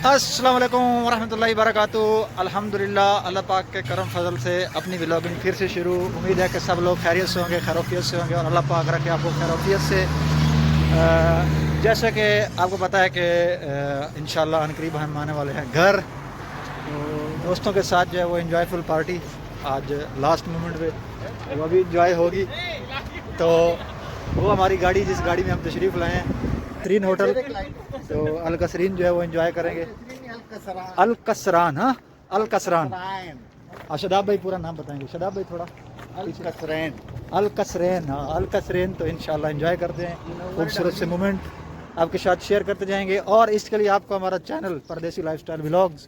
अस्सलाम वालेकुम वरहमतुल्लाहि वबरकातुहू। अल्हम्दुलिल्लाह, अल्लाह पाक के करम फजल से अपनी व्लॉगिंग फिर से शुरू। उम्मीद है कि सब लोग खैरियत से होंगे, खैरोफियत से होंगे और अल्लाह पाक रखे आपको खैरोफियत से। जैसे कि आपको पता है कि इंशाअल्लाह अनकरीब हम आने वाले हैं घर, तो दोस्तों के साथ जो है वो इंजॉयफुल पार्टी आज लास्ट मोमेंट पे वो अभी इंजॉय होगी। तो वो हमारी गाड़ी, जिस गाड़ी में हम तशरीफ़ लाए हैं, तरीन होटल, तो अल कसरीन जो है वो एंजॉय करेंगे। अल कसरान, हाँ अल कसरान। शदाब भाई पूरा नाम बताएंगे, शदाब भाई थोड़ा। अल कसरैन। अल कसरैन, हाँ अल कसरैन। तो इंशाल्लाह एंजॉय करते हैं, खूबसूरत से मोमेंट आपके साथ शेयर करते जाएंगे। और इसके लिए आपको हमारा चैनल परदेसी लाइफस्टाइल व्लॉग्स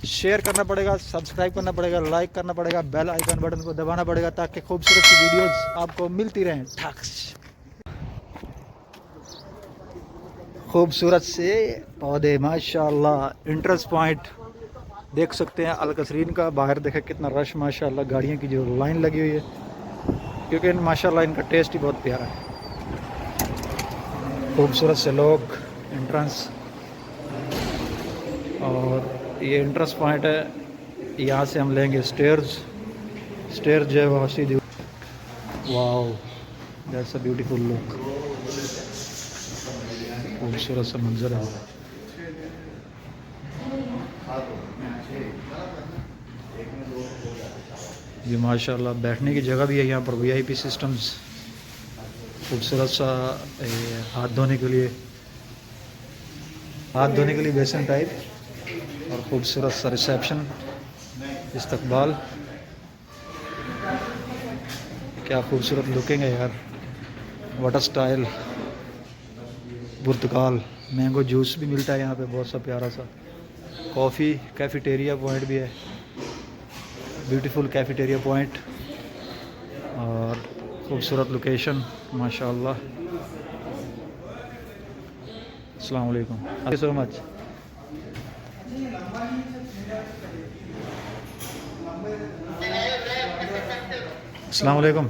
शेयर करना पड़ेगा, सब्सक्राइब करना पड़ेगा, लाइक करना पड़ेगा, बेल आइकन बटन को दबाना पड़ेगा ताकि खूबसूरत सी वीडियोस आपको मिलती रहें। ठक्स खूबसूरत से पौधे माशाल्लाह। इंट्रेंस पॉइंट देख सकते हैं अल कसरीन का। बाहर देखें कितना रश माशाल्लाह, गाड़ियों की जो लाइन लगी हुई है, क्योंकि माशाल्लाह इनका टेस्ट ही बहुत प्यारा है। खूबसूरत से लोग, एंट्रेंस, और ये एंट्रेंस पॉइंट है। यहाँ से हम लेंगे स्टेयर्स जो है वो सीधी। Wow, that's a beautiful look. खूबसूरत सा मंजर है। ये माशाल्लाह बैठने की जगह भी है यहाँ पर, वीआईपी सिस्टम्स। खूबसूरत सा हाथ धोने के लिए बेसन टाइप, और खूबसूरत सा रिसेप्शन, इस्तकबाल। क्या खूबसूरत लुकिंग है यार, वाटर स्टाइल। पुर्तगाल मैंगो जूस भी मिलता है यहाँ पे, बहुत सा प्यारा सा। कॉफ़ी कैफेटेरिया पॉइंट भी है, ब्यूटीफुल कैफेटेरिया पॉइंट, और खूबसूरत लोकेशन माशाल्लाह। अस्सलाम वालेकुम, थैंक यू सो मच। अस्सलाम वालेकुम,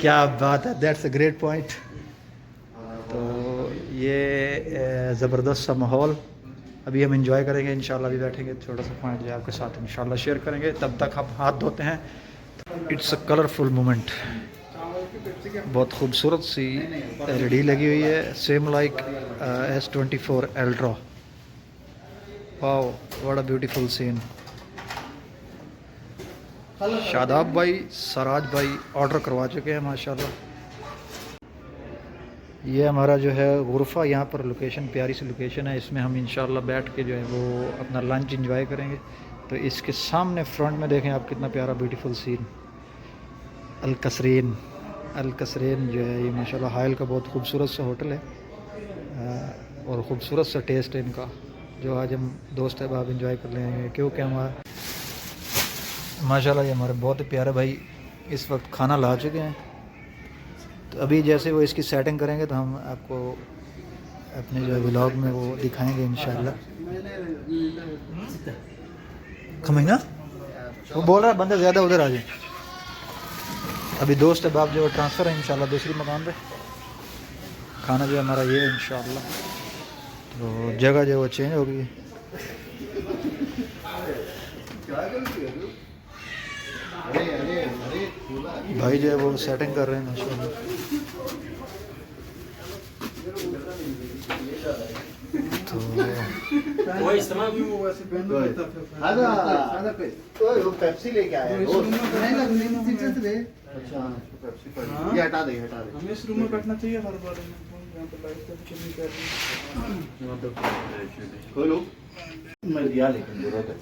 क्या बात है, दैट्स अ ग्रेट पॉइंट। तो ये ज़बरदस्त सा माहौल अभी हम इंजॉय करेंगे इंशाल्लाह। अभी बैठेंगे, छोटा सा पॉइंट जो आपके साथ इंशाल्लाह शेयर करेंगे। तब तक हम हाथ धोते हैं। इट्स अ कलरफुल मोमेंट, बहुत खूबसूरत सी एलईडी लगी हुई है, same like S24 ultra. Wow, what a beautiful scene. Shadab भाई, सराज भाई ऑर्डर करवा चुके हैं माशाल्लाह। ये हमारा जो है गुरफ़ा, यहाँ पर लोकेशन, प्यारी सी लोकेशन है। इसमें हम इंशाल्लाह बैठ के जो है वो अपना लंच एंजॉय करेंगे। तो इसके सामने फ्रंट में देखें आप, कितना प्यारा ब्यूटीफुल सीन। अल कसरीन जो है ये माशाल्लाह हायल का बहुत खूबसूरत सा होटल है, और ख़ूबसूरत सा टेस्ट है इनका, जो आज हम दोस्त अहबाब इंजॉय कर लेंगे। क्योंकि हमारा माशाल्लाह ये हमारे बहुत ही प्यारे भाई इस वक्त खाना ला चुके हैं। तो अभी जैसे वो इसकी सेटिंग करेंगे तो हम आपको अपने जो व्लॉग में वो दिखाएंगे इंशाल्लाह। खमीना वो बोल रहा है बंदे ज़्यादा उधर आ जाए। अभी दोस्त अहबाब जो ट्रांसफ़र है इंशाल्लाह दूसरी मकान पे। खाना जो हमारा ये है इंशाल्लाह। तो जगह जो वो चेंज हो गई है। भाई जो है वो सेटिंग कर रहे हैं माशाल्लाह। तो वो इस्तेमाल भी वो वैसे वो पेप्सी लेके आया है। अच्छा, पेप्सी पड़ी। ये हटा दे। हमें इस रूम में बैठना चाहिए हर बार में, यहाँ पे लाइट का कुछ नहीं कर रही। खोलो, मैं दिया लेकिन जरूरत है।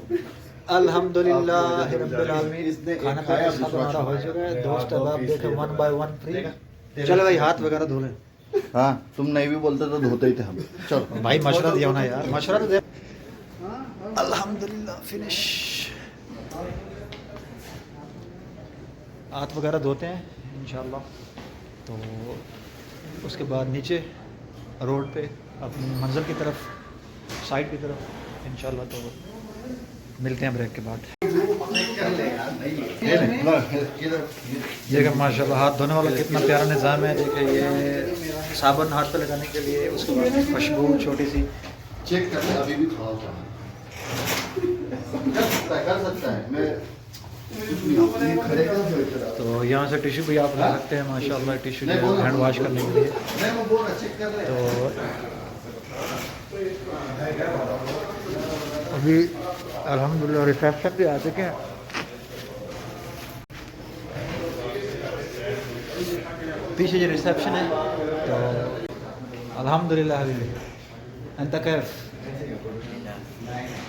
अल्हम्दुलिल्लाह रब्बिल आलमीन, खाना पीना सब हमारा हो चुका है। दोस्त अहबाब देखे 1 बाय 1 फ्री। चलो भाई हाथ वगैरह धो लें। हाँ, तुम नहीं भी बोलते तो धोते ही थे हम। चलो भाई मशवरा दिया ना यार, मशवरा तो दे। अल्हम्दुलिल्लाह फिनिश। हाथ वगैरह धोते हैं इंशाल्लाह। तो उसके बाद नीचे रोड पे अपनी मंजिल की तरफ, साइड की तरफ इंशाल्लाह। तो मिलते हैं ब्रेक के बाद। देखिए माशाल्लाह हाथ धोने वाला कितना प्यारा निज़ाम है। देखिए ये साबुन हाथ पे लगाने के लिए, उसके बाद खुशबू छोटी सी। चेक करते हैं, अभी भी थोड़ा सा कर सकता है। मैं खड़े कर तो यहाँ से टिश्यू भी आप ला सकते हैं माशाल्लाह, टिश्यू हैंड वॉश करने के लिए। तो अभी अल्हम्दुलिल्लाह रिसेप्शन भी आ चुके हैं। पीछे जो रिसेप्शन है, तो अल्हम्दुलिल्लाह हबीबी अंत Kaif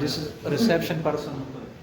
this is reception person,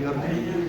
your name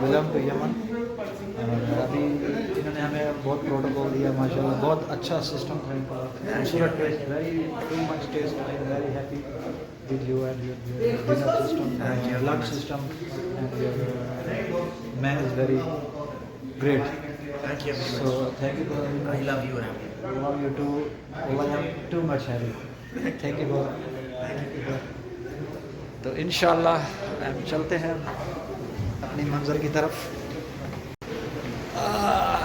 belong to Yemen. अभी इन्होंने हमें बहुत प्रोटोकॉल दिया माशाल्लाह, बहुत अच्छा सिस्टम था इनका, खूबसूरत taste, very too much taste, I am very happy with you and your dinner system, lunch system and your man is very great. Thank you very So much. thank you very much. I love you. Love you too. Oh, I am too much happy. Thank you for. तो इंशाल्लाह हम चलते हैं अपनी मंजिल की तरफ।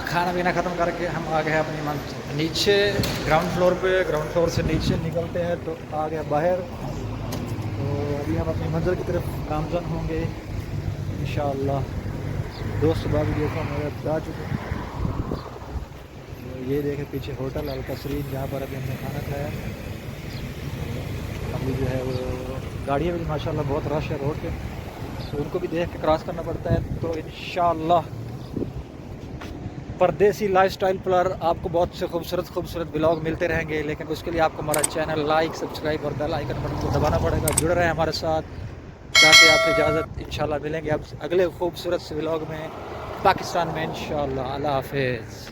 खाना पीना ख़त्म करके हम आ गए अपनी मंजिल नीचे ग्राउंड फ्लोर पे। ग्राउंड फ्लोर से नीचे निकलते हैं तो आ गया बाहर। तो अभी हम अपनी मंजिल की तरफ गामज़न होंगे इंशाल्लाह। दोस्त बाबू देखो मेरे जा चुके हैं। ये देखें पीछे होटल अल कसरीन, जहाँ पर अभी हमने खाना खाया। अभी जो है वो गाड़ियाँ भी माशाल्लाह बहुत रश है रोड पे, तो उनको भी देख के क्रॉस करना पड़ता है। तो इंशाल्लाह परदेसी लाइफस्टाइल पर आपको बहुत से खूबसूरत ब्लॉग मिलते रहेंगे, लेकिन उसके लिए आपको हमारा चैनल लाइक, सब्सक्राइब और बेल आइकन बटन को दबाना पड़ेगा। जुड़ रहे हैं हमारे साथ। चाहते आपसे इजाज़त, इंशाल्लाह मिलेंगे अब अगले खूबसूरत से व्लॉग में पाकिस्तान में इंशाल्लाह। अल्लाह हाफिज़।